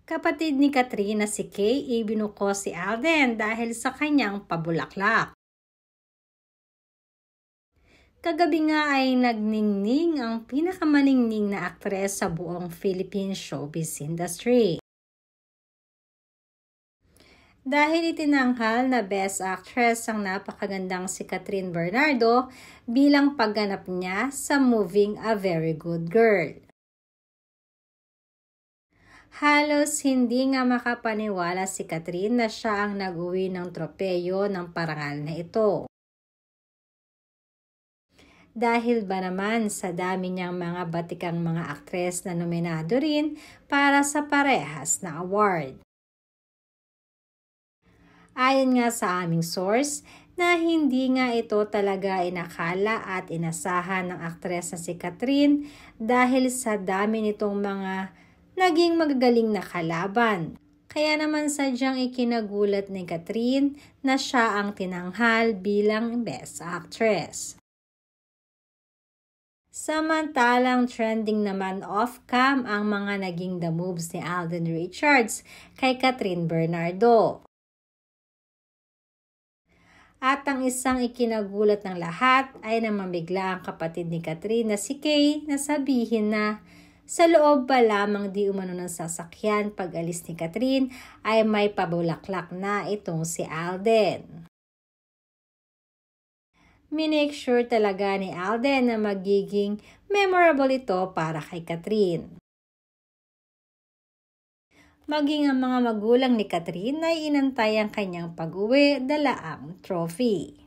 Kapatid ni Catherine na si Kay, ibinuko si Alden dahil sa kanyang pabulaklak. Kagabi nga ay nagningning ang pinakamaningning na aktres sa buong Philippine showbiz industry. Dahil itinanghal na Best Actress ang napakagandang si Catherine Bernardo bilang pagganap niya sa moving A Very Good Girl. Halos hindi nga makapaniwala si Catherine na siya ang nag-uwi ng tropeyo ng parangal na ito. Dahil ba naman sa dami niyang mga batikang mga aktres na nominado rin para sa parehas na award. Ayon nga sa aming source na hindi nga ito talaga inakala at inasahan ng aktres na si Catherine dahil sa dami nitong mga naging magagaling na kalaban. Kaya naman sadyang ikinagulat ni Catherine na siya ang tinanghal bilang Best Actress. Samantalang trending naman off-cam ang mga naging the moves ni Alden Richards kay Catherine Bernardo. At ang isang ikinagulat ng lahat ay namamigla ang kapatid ni Catherine na si Kay na sabihin na sa loob pa lamang di umano ng sasakyan pag alis ni Catherine ay may pabulaklak na itong si Alden. Minake sure talaga ni Alden na magiging memorable ito para kay Catherine. Maging ang mga magulang ni Catherine ay inantay ang kanyang pag-uwi dala ang trophy.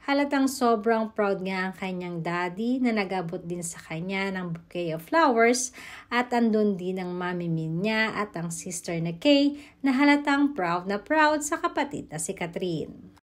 Halatang sobrang proud nga ang kanyang daddy na nag-abot din sa kanya ng bouquet of flowers at andun din ang mami Min niya at ang sister na Kay na halatang proud na proud sa kapatid na si Catherine.